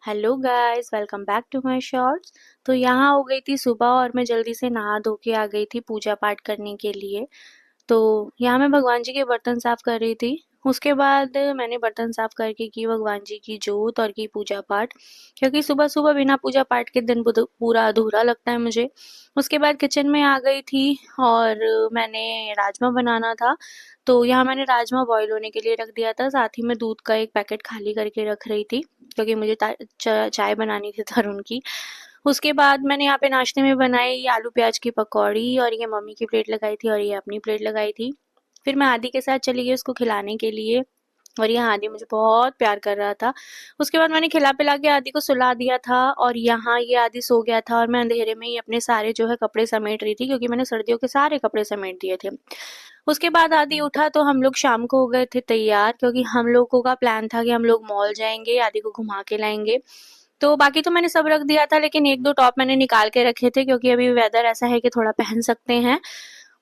Hello guys, welcome back to my shorts. तो यहाँ हो गई थी सुबह और मैं जल्दी से नहा धो के आ गई थी पूजा पाठ करने के लिए। तो यहाँ मैं भगवान जी के बर्तन साफ कर रही थी। उसके बाद मैंने बर्तन साफ करके की भगवान जी की जोत और की पूजा पाठ, क्योंकि सुबह सुबह बिना पूजा पाठ के दिन पूरा अधूरा लगता है मुझे। उसके बाद किचन में आ गई थी और मैंने राजमा बनाना था। तो यहाँ मैंने राजमा बॉईल होने के लिए रख दिया था, साथ ही मैं दूध का एक पैकेट खाली करके रख रही थी, क्योंकि मुझे चाय बनानी थी तरुण की। उसके बाद मैंने यहाँ पे नाश्ते में बनाई आलू प्याज की पकौड़ी, और ये मम्मी की प्लेट लगाई थी और ये अपनी प्लेट लगाई थी। फिर मैं आदि के साथ चली गई उसको खिलाने के लिए, और यहाँ आदि मुझे बहुत प्यार कर रहा था। उसके बाद मैंने खिला पिला के आदि को सुला दिया था, और यहाँ ये आदि सो गया था और मैं अंधेरे में ही अपने सारे जो है कपड़े समेट रही थी, क्योंकि मैंने सर्दियों के सारे कपड़े समेट दिए थे। उसके बाद आदि उठा तो हम लोग शाम को हो गए थे तैयार, क्योंकि हम लोगों का प्लान था कि हम लोग मॉल जाएंगे, आदि को घुमा के लाएंगे। तो बाकी तो मैंने सब रख दिया था, लेकिन एक दो टॉप मैंने निकाल के रखे थे, क्योंकि अभी वेदर ऐसा है कि थोड़ा पहन सकते हैं,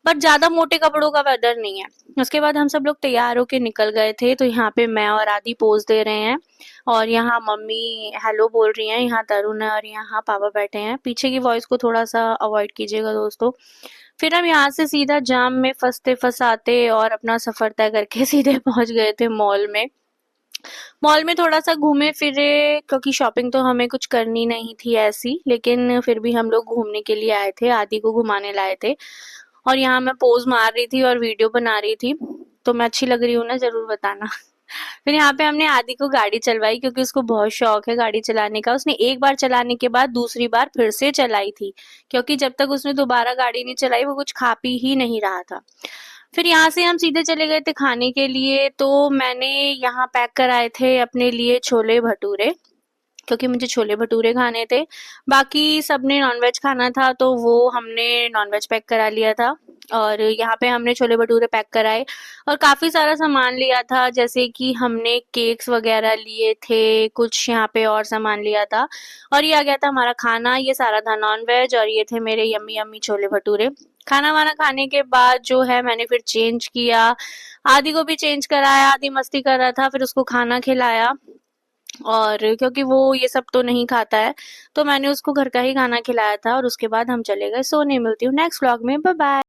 बट ज्यादा मोटे कपड़ों का वेदर नहीं है। उसके बाद हम सब लोग तैयार होके निकल गए थे। तो यहाँ पे मैं और आदि पोज दे रहे हैं, और यहाँ मम्मी हेलो बोल रही हैं, यहाँ तरुण है और यहाँ पापा बैठे हैं। पीछे की वॉइस को थोड़ा सा अवॉइड कीजिएगा दोस्तों। फिर हम यहाँ से सीधा जाम में फंसते फंसाते और अपना सफर तय करके सीधे पहुंच गए थे मॉल में। मॉल में थोड़ा सा घूमे फिरे, क्योंकि शॉपिंग तो हमें कुछ करनी नहीं थी ऐसी, लेकिन फिर भी हम लोग घूमने के लिए आए थे, आदि को घुमाने लाए थे। और यहाँ मैं पोज मार रही थी और वीडियो बना रही थी। तो मैं अच्छी लग रही हूँ ना, जरूर बताना। फिर यहाँ पे हमने आदि को गाड़ी चलवाई, क्योंकि उसको बहुत शौक है गाड़ी चलाने का। उसने एक बार चलाने के बाद दूसरी बार फिर से चलाई थी, क्योंकि जब तक उसने दोबारा गाड़ी नहीं चलाई वो कुछ खा पी ही नहीं रहा था। फिर यहाँ से हम सीधे चले गए थे खाने के लिए। तो मैंने यहाँ पैक कराए थे अपने लिए छोले भटूरे, क्योंकि मुझे छोले भटूरे खाने थे। बाकी सबने नॉनवेज खाना था, तो वो हमने नॉनवेज पैक करा लिया था। और यहाँ पे हमने छोले भटूरे पैक कराए और काफी सारा सामान लिया था, जैसे कि हमने केक्स वगैरह लिए थे, कुछ यहाँ पे और सामान लिया था। और ये आ गया था हमारा खाना, ये सारा था नॉनवेज, और ये थे मेरे यम्मी यम्मी छोले भटूरे। खाना वाना खाने के बाद जो है मैंने फिर चेंज किया, आदि को भी चेंज कराया, आदि मस्ती कर रहा था, फिर उसको खाना खिलाया। और क्योंकि वो ये सब तो नहीं खाता है, तो मैंने उसको घर का ही खाना खिलाया था, और उसके बाद हम चले गए सोने। मिलती हूँ नेक्स्ट व्लॉग में, बाय बाय।